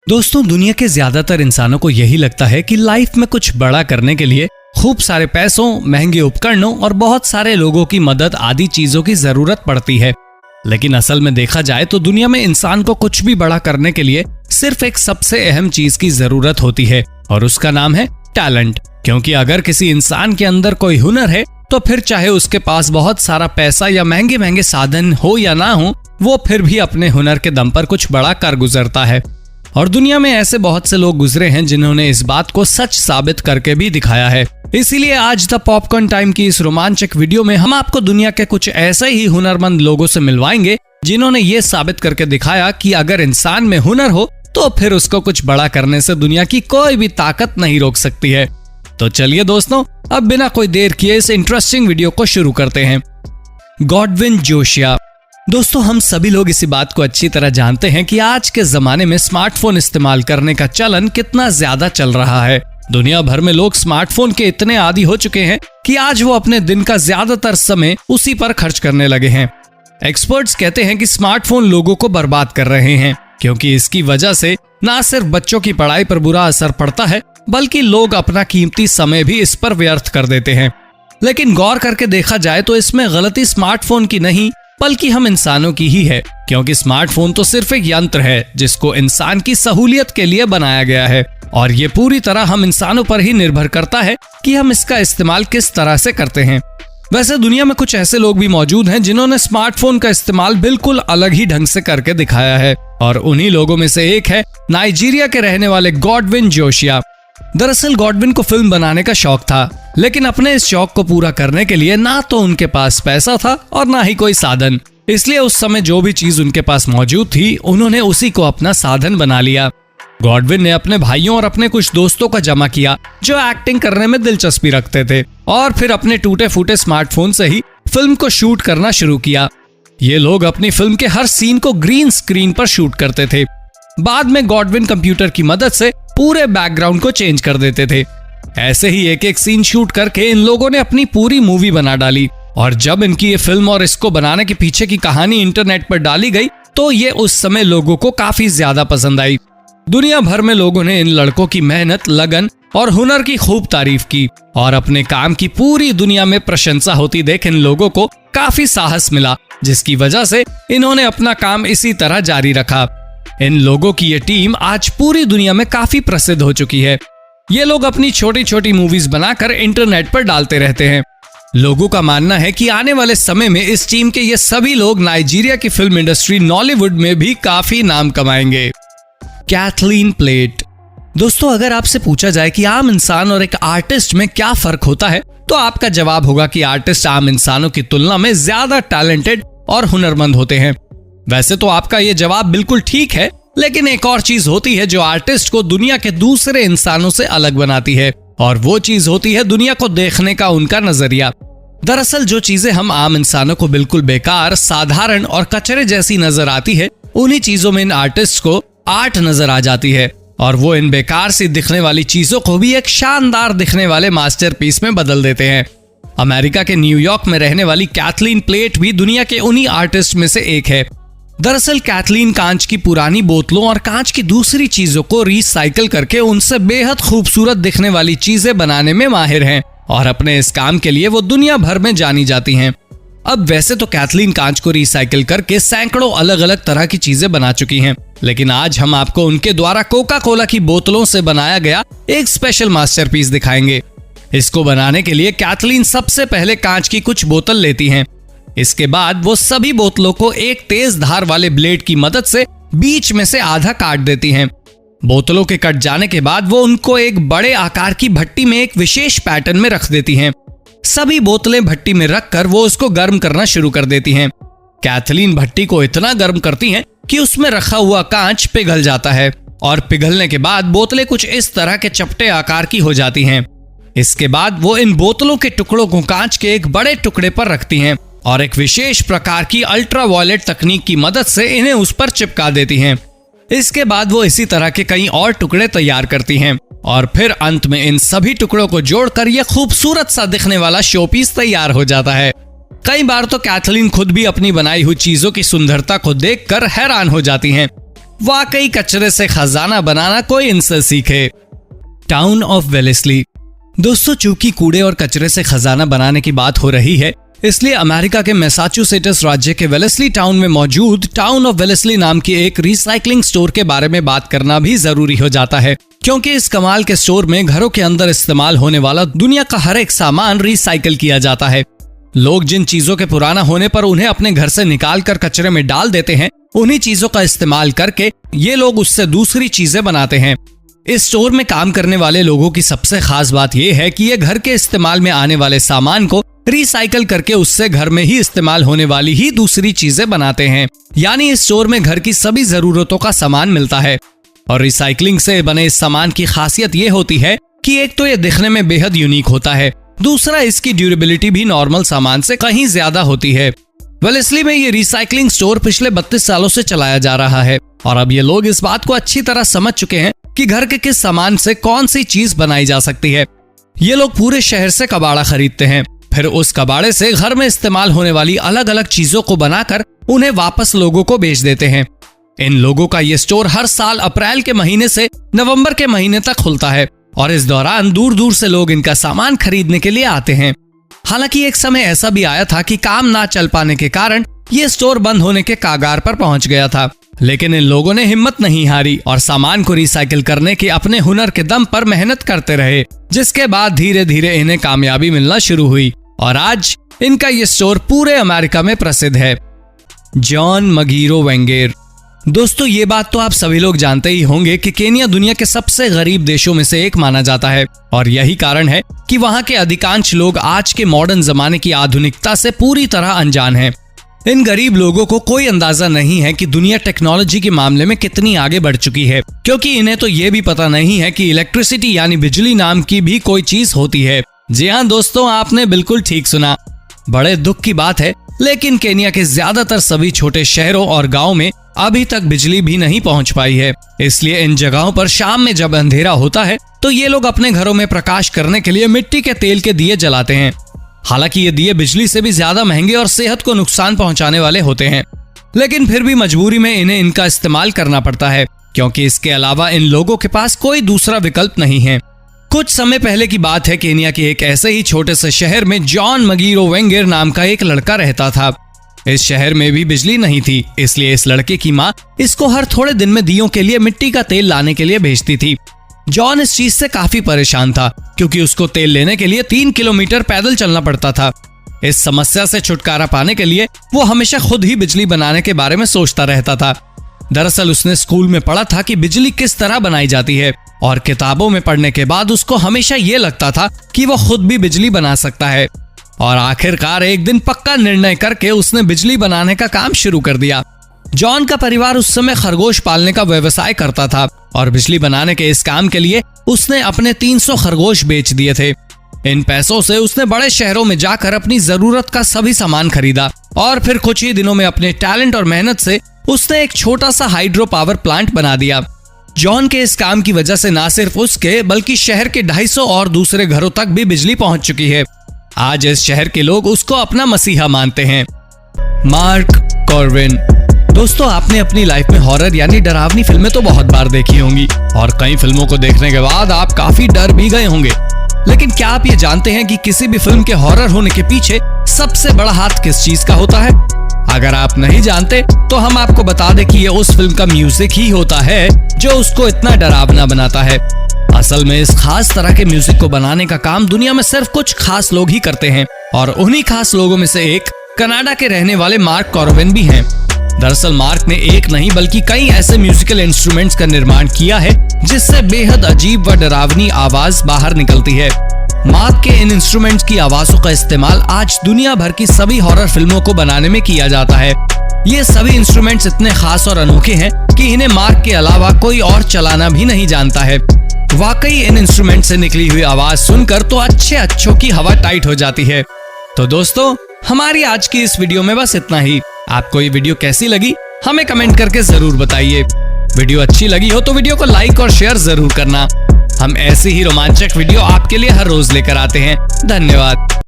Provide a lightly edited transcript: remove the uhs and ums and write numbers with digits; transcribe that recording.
दोस्तों, दुनिया के ज्यादातर इंसानों को यही लगता है कि लाइफ में कुछ बड़ा करने के लिए खूब सारे पैसों, महंगे उपकरणों और बहुत सारे लोगों की मदद आदि चीजों की जरूरत पड़ती है। लेकिन असल में देखा जाए तो दुनिया में इंसान को कुछ भी बड़ा करने के लिए सिर्फ एक सबसे अहम चीज की जरूरत होती है और उसका नाम है टैलेंट। क्योंकि अगर किसी इंसान के अंदर कोई हुनर है तो फिर चाहे उसके पास बहुत सारा पैसा या महंगे महंगे साधन हो या ना हो, वो फिर भी अपने हुनर के दम पर कुछ बड़ा कर गुजरता है। और दुनिया में ऐसे बहुत से लोग गुजरे हैं जिन्होंने इस बात को सच साबित करके भी दिखाया है। इसीलिए आज द पॉपकॉर्न टाइम की इस रोमांचक वीडियो में हम आपको दुनिया के कुछ ऐसे ही हुनरमंद लोगों से मिलवाएंगे जिन्होंने ये साबित करके दिखाया कि अगर इंसान में हुनर हो तो फिर उसको कुछ बड़ा करने से दुनिया की कोई भी ताकत नहीं रोक सकती है। तो चलिए दोस्तों, अब बिना कोई देर किए इस इंटरेस्टिंग वीडियो को शुरू करते हैं। Godwin Josiah. दोस्तों, हम सभी लोग इसी बात को अच्छी तरह जानते हैं कि आज के जमाने में स्मार्टफोन इस्तेमाल करने का चलन कितना ज्यादा चल रहा है। दुनिया भर में लोग स्मार्टफोन के इतने आदी हो चुके हैं कि आज वो अपने दिन का ज्यादातर समय उसी पर खर्च करने लगे हैं। एक्सपर्ट्स कहते हैं कि स्मार्टफोन लोगों को बर्बाद कर रहे हैं, क्योंकि इसकी वजह से न सिर्फ बच्चों की पढ़ाई पर बुरा असर पड़ता है, बल्कि लोग अपना कीमती समय भी इस पर व्यर्थ कर देते हैं। लेकिन गौर करके देखा जाए तो इसमें गलती स्मार्टफोन की नहीं बल्कि हम इंसानों की ही है, क्योंकि स्मार्टफोन तो सिर्फ एक यंत्र है जिसको इंसान की सहूलियत के लिए बनाया गया है और ये पूरी तरह हम इंसानों पर ही निर्भर करता है कि हम इसका इस्तेमाल किस तरह से करते हैं। वैसे दुनिया में कुछ ऐसे लोग भी मौजूद हैं जिन्होंने स्मार्टफोन का इस्तेमाल बिल्कुल अलग ही ढंग से करके दिखाया है और उन्हीं लोगों में से एक है नाइजीरिया के रहने वाले गॉडविन जोशिया। दरअसल गॉडविन को फिल्म बनाने का शौक था, लेकिन अपने इस शौक को पूरा करने के लिए ना तो उनके पास पैसा था और ना ही कोई साधन। इसलिए उस समय जो भी चीज उनके पास मौजूद थी उन्होंने उसी को अपना साधन बना लिया। गॉडविन ने अपने भाइयों और अपने कुछ दोस्तों का जमा किया जो एक्टिंग करने में दिलचस्पी रखते थे और फिर अपने टूटे फूटे स्मार्टफोन से ही फिल्म को शूट करना शुरू किया। ये लोग अपनी फिल्म के हर सीन को ग्रीन स्क्रीन पर शूट करते थे। बाद में गॉडविन कंप्यूटर की मदद से पूरे बैकग्राउंड को चेंज कर देते थे। ऐसे ही एक एक सीन शूट करके इन लोगों ने अपनी पूरी मूवी बना डाली और जब इनकी ये फिल्म और इसको बनाने के पीछे की कहानी इंटरनेट पर डाली गई तो ये उस समय लोगों को काफी ज्यादा पसंद आई। दुनिया भर में लोगों ने इन लड़कों की मेहनत, लगन और हुनर की खूब तारीफ की और अपने काम की पूरी दुनिया में प्रशंसा होती देख इन लोगों को काफी साहस मिला, जिसकी वजह से इन्होंने अपना काम इसी तरह जारी रखा। इन लोगों की ये टीम आज पूरी दुनिया में काफी प्रसिद्ध हो चुकी है। ये लोग अपनी छोटी छोटी मूवीज बनाकर इंटरनेट पर डालते रहते हैं। लोगों का मानना है कि आने वाले समय में इस टीम के ये सभी लोग नाइजीरिया की फिल्म इंडस्ट्री नॉलीवुड में भी काफी नाम कमाएंगे। Kathleen plate. दोस्तों, अगर आपसे पूछा जाए कि आम इंसान और एक आर्टिस्ट में क्या फर्क होता है तो आपका जवाब होगा कि आर्टिस्ट आम इंसानों की तुलना में ज्यादा टैलेंटेड और हुनरमंद होते हैं। वैसे तो आपका ये जवाब बिल्कुल ठीक है, लेकिन एक और चीज होती है जो आर्टिस्ट को दुनिया के दूसरे इंसानों से अलग बनाती है और वो चीज होती है दुनिया को देखने का उनका नजरिया। दरअसल जो चीजें हम आम इंसानों को बिल्कुल बेकार, साधारण और कचरे जैसी नजर आती है, उन्हीं चीजों में इन आर्टिस्ट को आर्ट नजर आ जाती है और वो इन बेकार सी दिखने वाली चीजों को भी एक शानदार दिखने वाले मास्टरपीस में बदल देते हैं। अमेरिका के न्यूयॉर्क में रहने वाली कैथलीन प्लेट भी दुनिया के उन्हीं आर्टिस्ट में से एक है। दरअसल कैथलीन कांच की पुरानी बोतलों और कांच की दूसरी चीजों को रिसाइकिल करके उनसे बेहद खूबसूरत दिखने वाली चीजें बनाने में माहिर हैं और अपने इस काम के लिए वो दुनिया भर में जानी जाती हैं। अब वैसे तो कैथलीन कांच को रिसाइकिल करके सैकड़ों अलग अलग तरह की चीजें बना चुकी हैं, लेकिन आज हम आपको उनके द्वारा कोका कोला की बोतलों से बनाया गया एक स्पेशल मास्टरपीस दिखाएंगे। इसको बनाने के लिए कैथलीन सबसे पहले कांच की कुछ बोतल लेती हैं। इसके बाद वो सभी बोतलों को एक तेज धार वाले ब्लेड की मदद से बीच में से आधा काट देती हैं। बोतलों के कट जाने के बाद वो उनको एक बड़े आकार की भट्टी में एक विशेष पैटर्न में रख देती हैं। सभी बोतलें भट्टी में रखकर वो उसको गर्म करना शुरू कर देती हैं। कैथलीन भट्टी को इतना गर्म करती हैं कि उसमें रखा हुआ कांच पिघल जाता है और पिघलने के बाद बोतलें कुछ इस तरह के चपटे आकार की हो जाती हैं। इसके बाद वो इन बोतलों के टुकड़ों को कांच के एक बड़े टुकड़े पर रखती हैं और एक विशेष प्रकार की अल्ट्रावायलेट तकनीक की मदद से इन्हें उस पर चिपका देती हैं। इसके बाद वो इसी तरह के कई और टुकड़े तैयार करती हैं और फिर अंत में इन सभी टुकड़ों को जोड़कर यह खूबसूरत सा दिखने वाला शोपीस तैयार हो जाता है। कई बार तो कैथलीन खुद भी अपनी बनाई हुई चीजों की सुंदरता को देखकर हैरान हो जाती हैं। वाकई कचरे से खजाना बनाना कोई इनसे सीखे। Town of Wellesley. दोस्तों, चूंकि कूड़े और कचरे से खजाना बनाने की बात हो रही है, इसलिए अमेरिका के मैसाचुसेट्स राज्य के वेलेस्ली टाउन में मौजूद टाउन ऑफ वेलेस्ली नाम की एक रिसाइकलिंग स्टोर के बारे में बात करना भी जरूरी हो जाता है, क्योंकि इस कमाल के स्टोर में घरों के अंदर इस्तेमाल होने वाला दुनिया का हर एक सामान रिसाइकल किया जाता है। लोग जिन चीजों के पुराना होने पर उन्हें अपने घर से निकाल कर कचरे में डाल देते हैं, उन्हीं चीजों का इस्तेमाल करके ये लोग उससे दूसरी चीजें बनाते हैं। इस स्टोर में काम करने वाले लोगों की सबसे खास बात यह है कि ये घर के इस्तेमाल में आने वाले सामान को रिसाइकल करके उससे घर में ही इस्तेमाल होने वाली ही दूसरी चीजें बनाते हैं। यानी इस स्टोर में घर की सभी जरूरतों का सामान मिलता है। और रिसाइकलिंग से बने इस सामान की खासियत ये होती है कि एक तो ये दिखने में बेहद यूनिक होता है, दूसरा इसकी ड्यूरेबिलिटी भी नॉर्मल सामान से कहीं ज्यादा होती है। वेलेस्ली में ये रिसाइकलिंग स्टोर पिछले 32 सालों से चलाया जा रहा है और अब ये लोग इस बात को अच्छी तरह समझ चुके हैं कि घर के किस सामान से कौन सी चीज बनाई जा सकती है। ये लोग पूरे शहर से कबाड़ा खरीदते हैं, फिर उस कबाड़े से घर में इस्तेमाल होने वाली अलग अलग चीजों को बनाकर उन्हें वापस लोगों को बेच देते हैं। इन लोगों का ये स्टोर हर साल अप्रैल के महीने से नवंबर के महीने तक खुलता है और इस दौरान दूर दूर से लोग इनका सामान खरीदने के लिए आते हैं। हालांकि एक समय ऐसा भी आया था कि काम ना चल पाने के कारण ये स्टोर बंद होने के कागार पर पहुंच गया था, लेकिन इन लोगों ने हिम्मत नहीं हारी और सामान को रिसाइकिल करने के अपने हुनर के दम पर मेहनत करते रहे, जिसके बाद धीरे धीरे इन्हें कामयाबी मिलना शुरू हुई और आज इनका ये स्टोर पूरे अमेरिका में प्रसिद्ध है। जॉन मगीरो वेंगेर। दोस्तों, ये बात तो आप सभी लोग जानते ही होंगे कि केनिया दुनिया के सबसे गरीब देशों में से एक माना जाता है और यही कारण है कि वहाँ के अधिकांश लोग आज के मॉडर्न जमाने की आधुनिकता से पूरी तरह अनजान हैं। इन गरीब लोगों को कोई अंदाजा नहीं है कि दुनिया टेक्नोलॉजी के मामले में कितनी आगे बढ़ चुकी है, क्योंकि इन्हें तो ये भी पता नहीं है कि इलेक्ट्रिसिटी यानी बिजली नाम की भी कोई चीज होती है। जी हाँ दोस्तों, आपने बिल्कुल ठीक सुना। बड़े दुख की बात है, लेकिन केनिया के ज्यादातर सभी छोटे शहरों और गाँव में अभी तक बिजली भी नहीं पहुंच पाई है। इसलिए इन जगहों पर शाम में जब अंधेरा होता है तो ये लोग अपने घरों में प्रकाश करने के लिए मिट्टी के तेल के दिए जलाते हैं। हालांकि ये दिए बिजली से भी ज्यादा महंगे और सेहत को नुकसान पहुंचाने वाले होते हैं, लेकिन फिर भी मजबूरी में इन्हें इनका इस्तेमाल करना पड़ता है, क्योंकि इसके अलावा इन लोगों के पास कोई दूसरा विकल्प नहीं है। कुछ समय पहले की बात है, केनिया के एक ऐसे ही छोटे से शहर में जॉन मगीरो वेंगेर नाम का एक लड़का रहता था। इस शहर में भी बिजली नहीं थी, इसलिए इस लड़के की माँ इसको हर थोड़े दिन में दियों के लिए मिट्टी का तेल लाने के लिए भेजती थी। जॉन इस चीज से काफी परेशान था, क्योंकि उसको तेल लेने के लिए 3 किलोमीटर पैदल चलना पड़ता था। इस समस्या से छुटकारा पाने के लिए वो हमेशा खुद ही बिजली बनाने के बारे में सोचता रहता था। दरअसल उसने स्कूल में पढ़ा था कि बिजली किस तरह बनाई जाती है और किताबों में पढ़ने के बाद उसको हमेशा ये लगता था कि वो खुद भी बिजली बना सकता है। और आखिरकार एक दिन पक्का निर्णय करके उसने बिजली बनाने का काम शुरू कर दिया। जॉन का परिवार उस समय खरगोश पालने का व्यवसाय करता था और बिजली बनाने के इस काम के लिए उसने अपने 300 खरगोश बेच दिए थे। इन पैसों से उसने बड़े शहरों में जाकर अपनी जरूरत का सभी सामान खरीदा और फिर कुछ ही दिनों में अपने टैलेंट और मेहनत से उसने एक छोटा सा हाइड्रो पावर प्लांट बना दिया। जॉन के इस काम की वजह से न सिर्फ उसके बल्कि शहर के 250 और दूसरे घरों तक भी बिजली पहुंच चुकी है। आज इस शहर के लोग उसको अपना मसीहा मानते हैं। मार्क कॉर्विन। दोस्तों, आपने अपनी लाइफ में हॉरर यानी डरावनी फिल्में तो बहुत बार देखी होंगी और कई फिल्मों को देखने के बाद आप काफी डर भी गए होंगे, लेकिन क्या आप ये जानते हैं कि किसी भी फिल्म के हॉरर होने के पीछे सबसे बड़ा हाथ किस चीज का होता है? अगर आप नहीं जानते तो हम आपको बता दें कि ये उस फिल्म का म्यूजिक ही होता है जो उसको इतना डरावना बनाता है। असल में इस खास तरह के म्यूजिक को बनाने का काम दुनिया में सिर्फ कुछ खास लोग ही करते हैं और उन्हीं खास लोगों में से एक कनाडा के रहने वाले मार्क कॉर्विन भी हैं। दरअसल मार्क ने एक नहीं बल्कि कई ऐसे म्यूजिकल इंस्ट्रूमेंट्स का निर्माण किया है जिससे बेहद अजीब व डरावनी आवाज बाहर निकलती है। मार्क के इन इंस्ट्रूमेंट्स की आवाजों का इस्तेमाल आज दुनिया भर की सभी हॉरर फिल्मों को बनाने में किया जाता है। ये सभी इंस्ट्रूमेंट्स इतने खास और अनोखे हैं कि इन्हें मार्क के अलावा कोई और चलाना भी नहीं जानता है। वाकई इन इंस्ट्रूमेंट से निकली हुई आवाज सुनकर तो अच्छों की हवा टाइट हो जाती है। तो दोस्तों, हमारी आज की इस वीडियो में बस इतना ही। आपको ये वीडियो कैसी लगी हमें कमेंट करके जरूर बताइए। वीडियो अच्छी लगी हो तो वीडियो को लाइक और शेयर जरूर करना। हम ऐसी ही रोमांचक वीडियो आपके लिए हर रोज लेकर आते हैं। धन्यवाद।